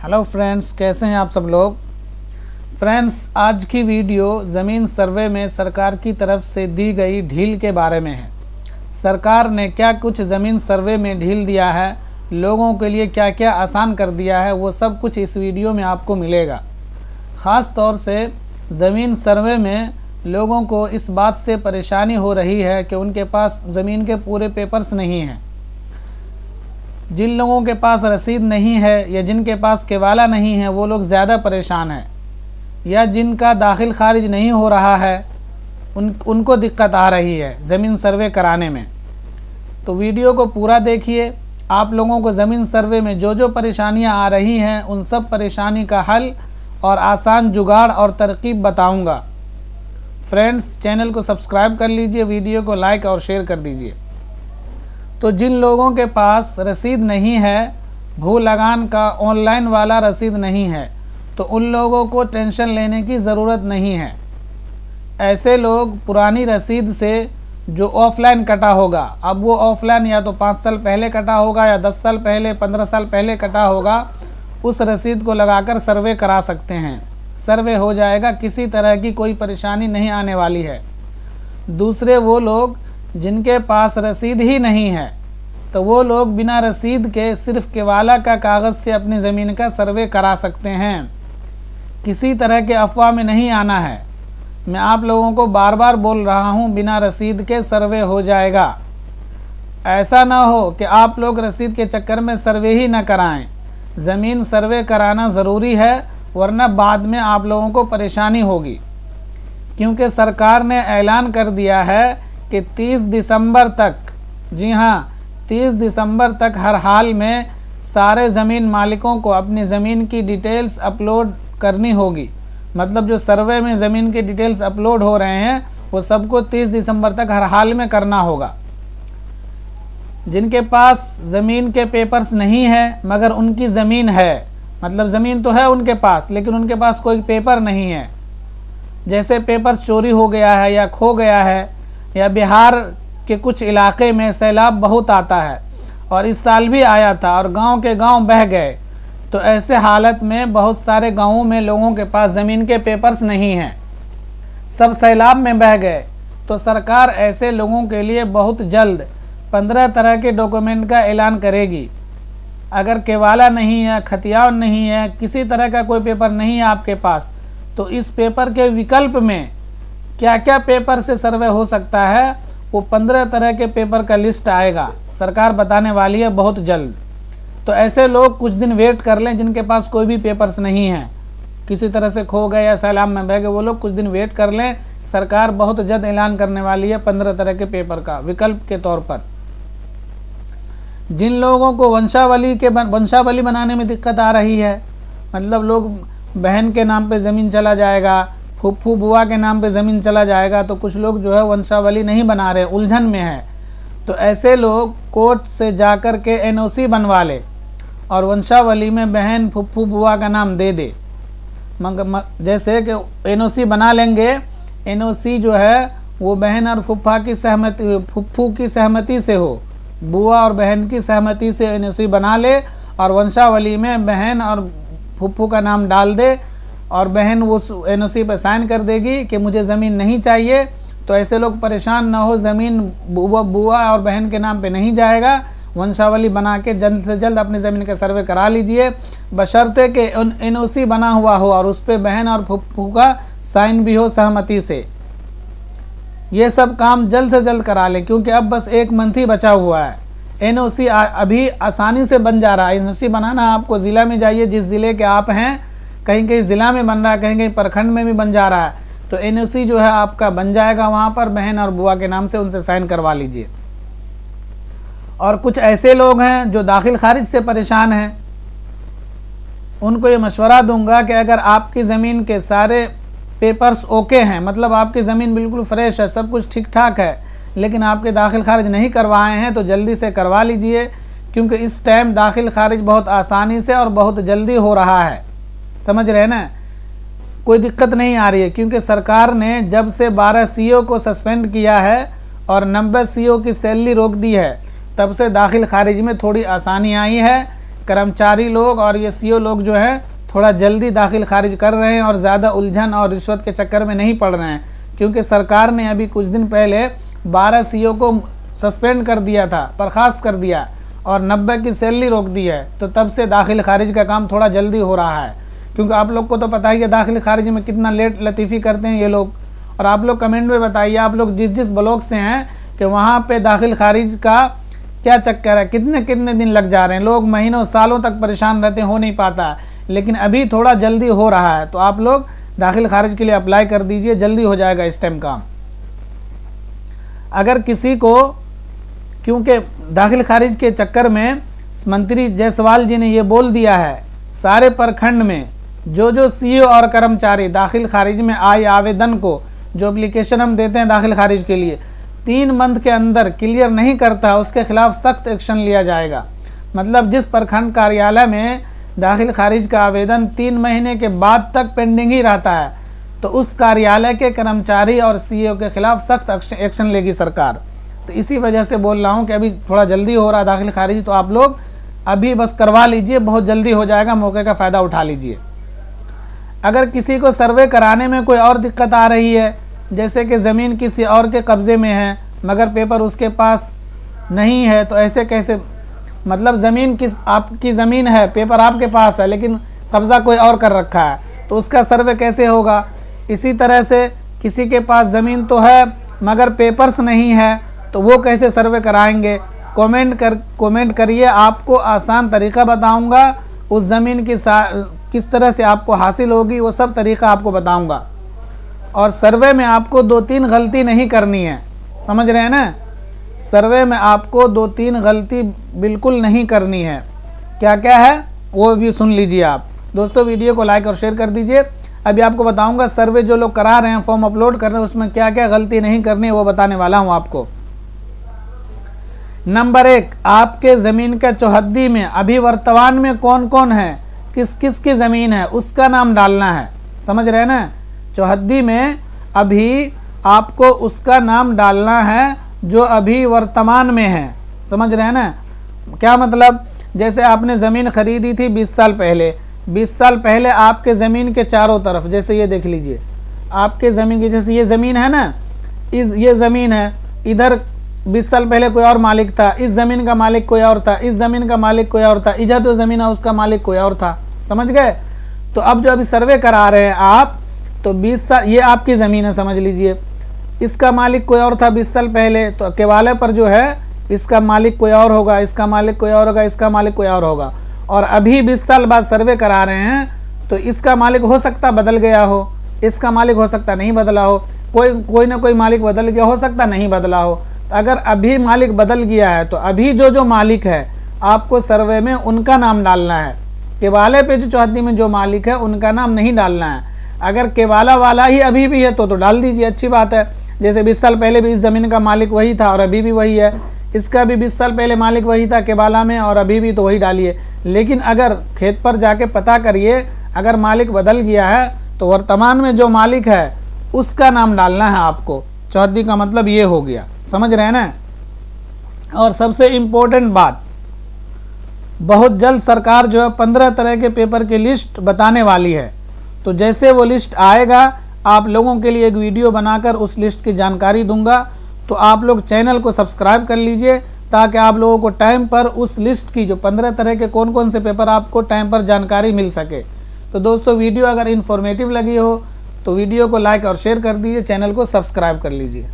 Hello friends, कैसे हैं आप सब लोग। फ्रेंड्स, आज की वीडियो ज़मीन सर्वे में सरकार की तरफ से दी गई ढील के बारे में है। सरकार ने क्या कुछ ज़मीन सर्वे में ढील दिया है, लोगों के लिए क्या क्या आसान कर दिया है, वो सब कुछ इस वीडियो में आपको मिलेगा। ख़ास तौर से ज़मीन सर्वे में लोगों को इस बात से परेशानी हो रही है कि उनके पास ज़मीन के पूरे पेपर्स नहीं हैं। जिन लोगों के पास रसीद नहीं है या जिनके पास केवाला नहीं है वो लोग ज़्यादा परेशान हैं, या जिनका दाखिल खारिज नहीं हो रहा है उनको दिक्कत आ रही है ज़मीन सर्वे कराने में। तो वीडियो को पूरा देखिए। आप लोगों को ज़मीन सर्वे में जो जो परेशानियां आ रही हैं उन सब परेशानी का हल और आसान जुगाड़ और तरकीब बताऊंगा। फ्रेंड्स, चैनल को सब्सक्राइब कर लीजिए, वीडियो को लाइक और शेयर कर दीजिए। तो जिन लोगों के पास रसीद नहीं है, भू लगान का ऑनलाइन वाला रसीद नहीं है, तो उन लोगों को टेंशन लेने की ज़रूरत नहीं है। ऐसे लोग पुरानी रसीद से जो ऑफ़लाइन कटा होगा, अब वो ऑफ़लाइन या तो 5 साल पहले कटा होगा या 10 साल पहले 15 साल पहले कटा होगा, उस रसीद को लगाकर सर्वे करा सकते हैं। सर्वे हो जाएगा, किसी तरह की कोई परेशानी नहीं आने वाली है। दूसरे वो लोग जिनके पास रसीद ही नहीं है, तो वो लोग बिना रसीद के सिर्फ केवाला का कागज़ से अपनी ज़मीन का सर्वे करा सकते हैं। किसी तरह के अफवाह में नहीं आना है। मैं आप लोगों को बार बार बोल रहा हूँ, बिना रसीद के सर्वे हो जाएगा। ऐसा ना हो कि आप लोग रसीद के चक्कर में सर्वे ही ना कराएं। ज़मीन सर्वे कराना ज़रूरी है, वरना बाद में आप लोगों को परेशानी होगी। क्योंकि सरकार ने ऐलान कर दिया है कि 30 दिसंबर तक, जी हाँ 30 दिसंबर तक हर हाल में सारे ज़मीन मालिकों को अपनी ज़मीन की डिटेल्स अपलोड करनी होगी। मतलब जो सर्वे में ज़मीन के डिटेल्स अपलोड हो रहे हैं वो सबको 30 दिसंबर तक हर हाल में करना होगा। जिनके पास ज़मीन के पेपर्स नहीं है मगर उनकी ज़मीन है, मतलब ज़मीन तो है उनके पास लेकिन उनके पास कोई पेपर नहीं है, जैसे पेपर चोरी हो गया है या खो गया है, या बिहार के कुछ इलाके में सैलाब बहुत आता है और इस साल भी आया था और गांव के गांव बह गए, तो ऐसे हालत में बहुत सारे गांवों में लोगों के पास ज़मीन के पेपर्स नहीं हैं, सब सैलाब में बह गए। तो सरकार ऐसे लोगों के लिए बहुत जल्द 15 तरह के डॉक्यूमेंट का ऐलान करेगी। अगर केवाला नहीं है, खतियान नहीं है, किसी तरह का कोई पेपर नहीं है आपके पास, तो इस पेपर के विकल्प में क्या क्या पेपर से सर्वे हो सकता है, वो 15 तरह के पेपर का लिस्ट आएगा। सरकार बताने वाली है बहुत जल्द। तो ऐसे लोग कुछ दिन वेट कर लें जिनके पास कोई भी पेपर्स नहीं है, किसी तरह से खो गए या सैलाब में बह गए, वो लोग कुछ दिन वेट कर लें। सरकार बहुत जल्द ऐलान करने वाली है 15 तरह के पेपर का विकल्प के तौर पर। जिन लोगों को वंशावली बनाने में दिक्कत आ रही है, मतलब लोग बहन के नाम पे ज़मीन चला जाएगा, फूफू बुआ के नाम पे ज़मीन चला जाएगा, तो कुछ लोग जो है वंशावली नहीं बना रहे, उलझन में है, तो ऐसे लोग कोर्ट से जाकर के एनओसी बनवा ले और वंशावली में बहन फूफू बुआ का नाम दे दे। जैसे कि एनओसी बना लेंगे, एनओसी जो है वो बहन और फूफा की सहमति, फूफू की सहमति से हो, बुआ और बहन की सहमति से एनओसी बना ले और वंशावली में बहन और फूफू का नाम डाल दे और बहन वो एनओसी पर साइन कर देगी कि मुझे ज़मीन नहीं चाहिए। तो ऐसे लोग परेशान ना हो, ज़मीन बुआ और बहन के नाम पे नहीं जाएगा। वंशावली बना के जल्द से जल्द अपनी ज़मीन का सर्वे करा लीजिए, बशर्ते कि एनओसी बना हुआ हो और उस पर बहन और फूफू का साइन भी हो सहमति से। ये सब काम जल्द से जल्द करा लें, क्योंकि अब बस 1 मंथ ही बचा हुआ है। एनओसी अभी आसानी से बन जा रहा है। एनओसी बनाना आपको ज़िला में जाइए, जिस ज़िले के आप हैं, कहीं कहीं ज़िला में बन रहा है, कहीं कहीं प्रखंड में भी बन जा रहा है, तो एनओसी जो है आपका बन जाएगा वहाँ पर, बहन और बुआ के नाम से उनसे साइन करवा लीजिए। और कुछ ऐसे लोग हैं जो दाखिल खारिज से परेशान हैं, उनको ये मशवरा दूंगा कि अगर आपकी ज़मीन के सारे पेपर्स ओके हैं, मतलब आपकी ज़मीन बिल्कुल फ्रेश है, सब कुछ ठीक ठाक है, लेकिन आपके दाखिल खारिज नहीं करवाए हैं, तो जल्दी से करवा लीजिए, क्योंकि इस टाइम दाखिल खारिज बहुत आसानी से और बहुत जल्दी हो रहा है। समझ रहे हैं ना, कोई दिक्कत नहीं आ रही है, क्योंकि सरकार ने जब से 12 सीओ को सस्पेंड किया है और 90 सीओ की सैलरी रोक दी है, तब से दाखिल खारिज में थोड़ी आसानी आई है। कर्मचारी लोग और ये सीओ लोग जो है थोड़ा जल्दी दाखिल खारिज कर रहे हैं और ज़्यादा उलझन और रिश्वत के चक्कर में नहीं पड़ रहे हैं, क्योंकि सरकार ने अभी कुछ दिन पहले 12 सीओ को सस्पेंड कर दिया था, बर्खास्त कर दिया और 90 की सैलरी रोक दी है। तो तब से दाखिल खारिज का काम थोड़ा जल्दी हो रहा है, क्योंकि आप लोग को तो पता ही है दाखिल खारिज में कितना लेट लतीफ़ी करते हैं ये लोग। और आप लोग कमेंट में बताइए, आप लोग जिस ब्लॉक से हैं कि वहाँ पे दाखिल खारिज का क्या चक्कर है, कितने कितने दिन लग जा रहे हैं, लोग महीनों सालों तक परेशान रहते हैं, हो नहीं पाता। लेकिन अभी थोड़ा जल्दी हो रहा है, तो आप लोग दाखिल खारिज के लिए अप्लाई कर दीजिए, जल्दी हो जाएगा इस टाइम काम। अगर किसी को, क्योंकि दाखिल खारिज के चक्कर में मंत्री जायसवाल जी ने ये बोल दिया है, सारे प्रखंड में जो सीओ और कर्मचारी दाखिल खारिज में आए आवेदन को, जो एप्लीकेशन हम देते हैं दाखिल खारिज के लिए, 3 मंथ के अंदर क्लियर नहीं करता, उसके खिलाफ सख्त एक्शन लिया जाएगा। मतलब जिस प्रखंड कार्यालय में दाखिल खारिज का आवेदन 3 महीने के बाद तक पेंडिंग ही रहता है, तो उस कार्यालय के कर्मचारी और सीईओ के खिलाफ सख्त एक्शन लेगी सरकार। तो इसी वजह से बोल रहा हूँ कि अभी थोड़ा जल्दी हो रहा है दाखिल खारिज, तो आप लोग अभी बस करवा लीजिए, बहुत जल्दी हो जाएगा, मौके का फ़ायदा उठा लीजिए। अगर किसी को सर्वे कराने में कोई और दिक्कत आ रही है, जैसे कि ज़मीन किसी और के कब्ज़े में है मगर पेपर उसके पास नहीं है, तो ऐसे कैसे, मतलब ज़मीन आपकी ज़मीन है, पेपर आपके पास है, लेकिन कब्ज़ा कोई और कर रखा है, तो उसका सर्वे कैसे होगा। इसी तरह से किसी के पास ज़मीन तो है मगर पेपर्स नहीं है, तो वो कैसे सर्वे कराएंगे। कमेंट करिए, आपको आसान तरीका बताऊंगा, उस ज़मीन की किस तरह से आपको हासिल होगी, वो सब तरीका आपको बताऊंगा। और सर्वे में आपको 2-3 गलती नहीं करनी है, समझ रहे हैं ना। सर्वे में आपको 2-3 गलती बिल्कुल नहीं करनी है। क्या क्या है वो भी सुन लीजिए आप। दोस्तों वीडियो को लाइक और शेयर कर दीजिए। अभी आपको बताऊंगा सर्वे जो लोग करा रहे हैं, फॉर्म अपलोड कर रहे हैं, उसमें क्या क्या गलती नहीं करनी है वो बताने वाला हूं आपको। नंबर 1, आपके ज़मीन का चौहद्दी में अभी वर्तमान में कौन कौन है, किस किस की ज़मीन है, उसका नाम डालना है। समझ रहे हैं ना। चौहद्दी में अभी आपको उसका नाम डालना है जो अभी वर्तमान में है। समझ रहे हैं ना। क्या मतलब, जैसे आपने ज़मीन ख़रीदी थी 20 साल पहले, 20 साल पहले आपके ज़मीन के चारों तरफ, जैसे ये देख लीजिए, आपके ज़मीन की, जैसे ये ज़मीन है ना, ये ज़मीन है, इधर 20 साल पहले कोई और मालिक था, इस ज़मीन का मालिक कोई और था, इस ज़मीन का मालिक कोई और था, इधर जो ज़मीन है उसका मालिक कोई और था। समझ गए। तो अब जो अभी सर्वे करा रहे हैं आप, तो 20 साल ये आपकी ज़मीन है, समझ लीजिए, इसका मालिक कोई और था 20 साल पहले, तो केवाले पर जो है इसका मालिक कोई और होगा, इसका मालिक कोई और होगा, इसका मालिक कोई और होगा। और अभी 20 साल बाद सर्वे करा रहे हैं, तो इसका मालिक हो सकता बदल गया हो, इसका मालिक हो सकता नहीं बदला हो, कोई ना कोई मालिक बदल गया, हो सकता नहीं बदला हो। तो अगर अभी मालिक बदल गया है, तो अभी जो मालिक है आपको सर्वे में उनका नाम डालना है। केवाले पे जो चौहद्दी में जो मालिक है उनका नाम नहीं डालना है। अगर केवाला वाला ही अभी भी है तो डाल दीजिए, अच्छी बात है। जैसे 20 साल पहले भी इस ज़मीन का मालिक वही था और अभी भी वही है, इसका भी 20 साल पहले मालिक वही था केवाला में और अभी भी, तो वही डालिए। लेकिन अगर खेत पर जाके पता करिए, अगर मालिक बदल गया है तो वर्तमान में जो मालिक है उसका नाम डालना है आपको। चौहद्दी का मतलब ये हो गया, समझ रहे हैं ना। और सबसे इम्पोर्टेंट बात, बहुत जल्द सरकार जो है 15 तरह के पेपर की लिस्ट बताने वाली है। तो जैसे वो लिस्ट आएगा, आप लोगों के लिए एक वीडियो बनाकर उस लिस्ट की जानकारी दूंगा। तो आप लोग चैनल को सब्सक्राइब कर लीजिए, ताकि आप लोगों को टाइम पर उस लिस्ट की जो 15 तरह के कौन कौन से पेपर आपको टाइम पर जानकारी मिल सके। तो दोस्तों वीडियो अगर इन्फॉर्मेटिव लगी हो तो वीडियो को लाइक और शेयर कर दीजिए, चैनल को सब्सक्राइब कर लीजिए।